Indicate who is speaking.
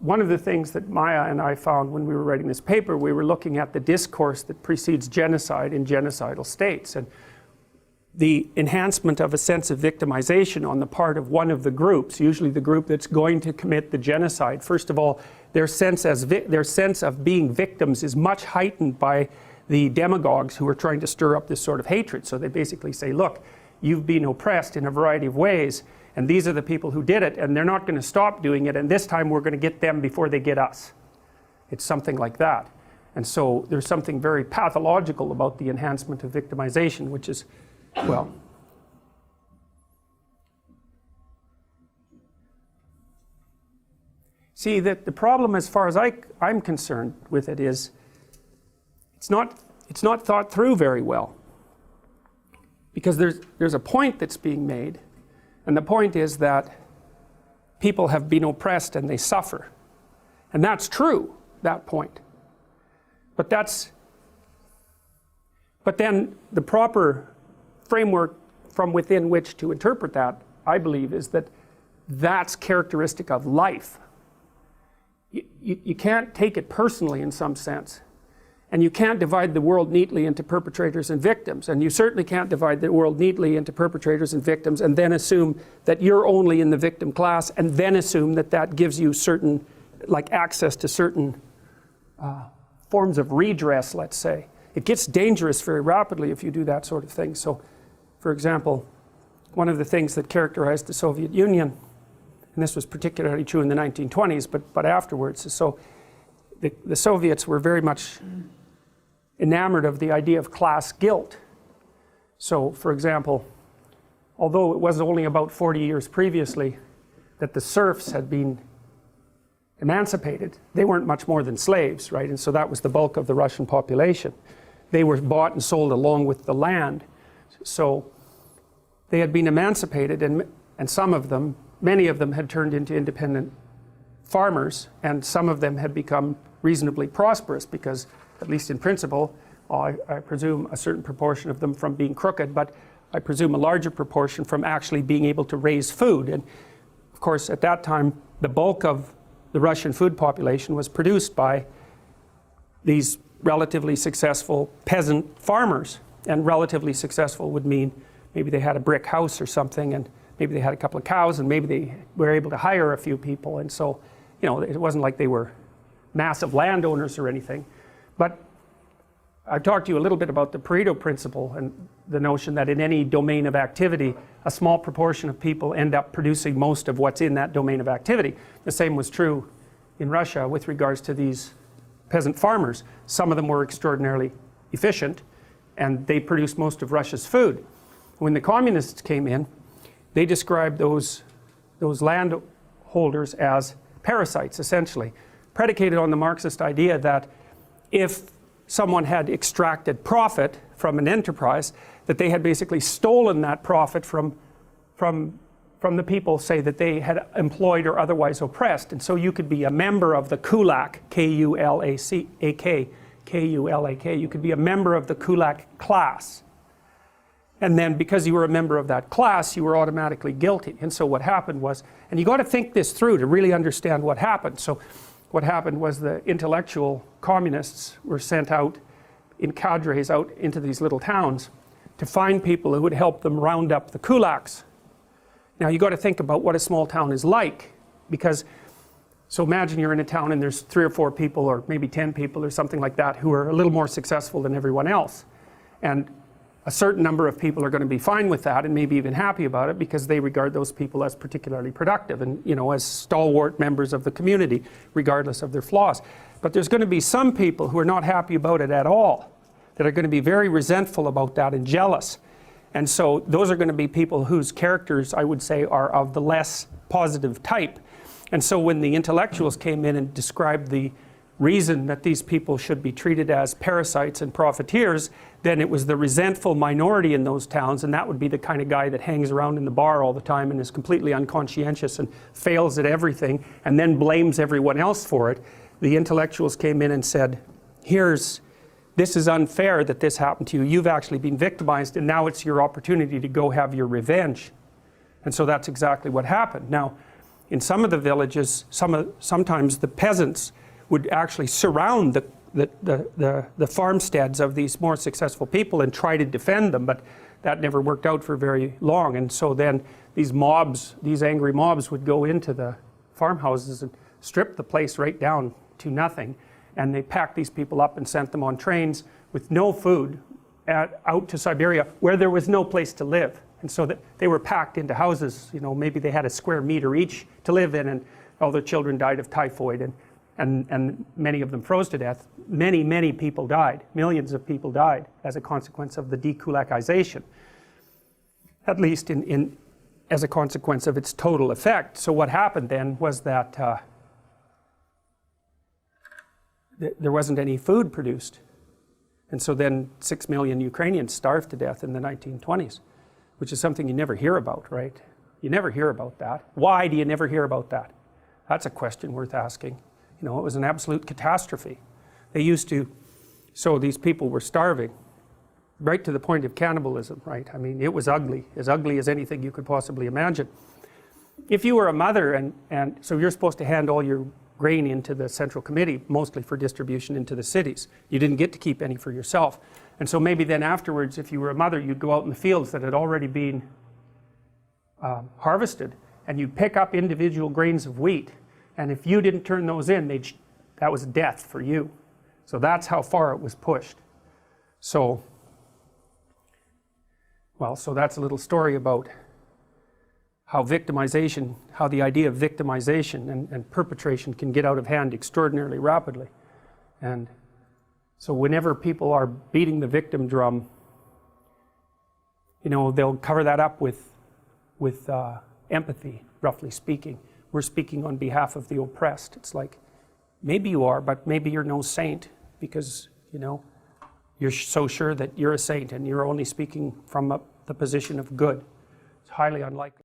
Speaker 1: one of the things that Maya and I found when we were writing this paper, we were looking at the discourse that precedes genocide in genocidal states. And the enhancement of a sense of victimization on the part of one of the groups, usually the group that's going to commit the genocide. First of all, their sense of being victims is much heightened by the demagogues who are trying to stir up this sort of hatred. So they basically say, look, you've been oppressed in a variety of ways, and these are the people who did it, and they're not going to stop doing it, and this time we're going to get them before they get us. It's something like that. And so there's something very pathological about the enhancement of victimization, which is, well, see, that the problem as far as I'm concerned with it is it's not thought through very well, because there's a point that's being made, and the point is that people have been oppressed and they suffer, and that's true, that point, but then the proper framework from within which to interpret that, I believe, is that that's characteristic of life. You can't take it personally in some sense, and you can't divide the world neatly into perpetrators and victims, and you certainly can't divide the world neatly into perpetrators and victims and then assume that you're only in the victim class, and then assume that that gives you certain, like, access to certain forms of redress, let's say. It gets dangerous very rapidly if you do that sort of thing. So, for example, one of the things that characterized the Soviet Union, and this was particularly true in the 1920s, but afterwards, so the Soviets were very much enamored of the idea of class guilt. So, for example, although it was only about 40 years previously that the serfs had been emancipated, they weren't much more than slaves, right? And so that was the bulk of the Russian population. They were bought and sold along with the land. So they had been emancipated, and some of them, many of them had turned into independent farmers, and some of them had become reasonably prosperous because, at least in principle, I presume a certain proportion of them from being crooked, but I presume a larger proportion from actually being able to raise food. And of course, at that time, the bulk of the Russian food population was produced by these relatively successful peasant farmers. And relatively successful would mean maybe they had a brick house or something, and maybe they had a couple of cows, and maybe they were able to hire a few people. And so, you know, it wasn't like they were massive landowners or anything. But I've talked to you a little bit about the Pareto principle and the notion that in any domain of activity, a small proportion of people end up producing most of what's in that domain of activity. The same was true in Russia with regards to these peasant farmers. Some of them were extraordinarily efficient, and they produced most of Russia's food. When the communists came in, they described those landholders as parasites, essentially, predicated on the Marxist idea that if someone had extracted profit from an enterprise, that they had basically stolen that profit from the people, say, that they had employed or otherwise oppressed. And so you could be a member of the kulak, K-U-L-A-K, K-U-L-A-K, you could be a member of the kulak class. And then because you were a member of that class, you were automatically guilty. And so what happened was, and you got to think this through to really understand what happened. So what happened was the intellectual communists were sent out in cadres out into these little towns to find people who would help them round up the kulaks. Now you got to think about what a small town is like, because, so imagine you're in a town and there's 3 or 4 people or maybe 10 people or something like that who are a little more successful than everyone else. And a certain number of people are going to be fine with that and maybe even happy about it because they regard those people as particularly productive and, you know, as stalwart members of the community, regardless of their flaws. But there's going to be some people who are not happy about it at all, that are going to be very resentful about that and jealous. And so those are going to be people whose characters, I would say, are of the less positive type. And so when the intellectuals came in and described the reason that these people should be treated as parasites and profiteers, then it was the resentful minority in those towns, and that would be the kind of guy that hangs around in the bar all the time and is completely unconscientious and fails at everything and then blames everyone else for it. The intellectuals came in and said, this is unfair that this happened to you. You've actually been victimized, and now it's your opportunity to go have your revenge. And so that's exactly what happened. Now, in some of the villages, sometimes the peasants would actually surround the farmsteads of these more successful people and try to defend them, but that never worked out for very long. And so then these mobs, these angry mobs, would go into the farmhouses and strip the place right down to nothing, and they packed these people up and sent them on trains with no food out to Siberia, where there was no place to live. And so that they were packed into houses, you know, maybe they had a square meter each to live in, and all their children died of typhoid, and many of them froze to death. Many people died. Millions of people died as a consequence of the Dekulakization, at least as a consequence of its total effect. So what happened then was that there wasn't any food produced. And so then 6 million Ukrainians starved to death in the 1920s, which is something you never hear about, right? You never hear about that. Why do you never hear about that? That's a question worth asking. You know, it was an absolute catastrophe. They used to, so these people were starving, right to the point of cannibalism, right? I mean, it was ugly as anything you could possibly imagine. If you were a mother, and so you're supposed to hand all your grain into the central committee, mostly for distribution into the cities. You didn't get to keep any for yourself. And so maybe then afterwards, if you were a mother, you'd go out in the fields that had already been harvested, and you'd pick up individual grains of wheat. And if you didn't turn those in, that was death for you. So that's how far it was pushed. So, well, so that's a little story about how victimization, how the idea of victimization and perpetration can get out of hand extraordinarily rapidly. And so whenever people are beating the victim drum, you know, they'll cover that up with empathy, roughly speaking. We're speaking on behalf of the oppressed. It's like, maybe you are, but maybe you're no saint, because, you know, you're so sure that you're a saint and you're only speaking from the position of good. It's highly unlikely.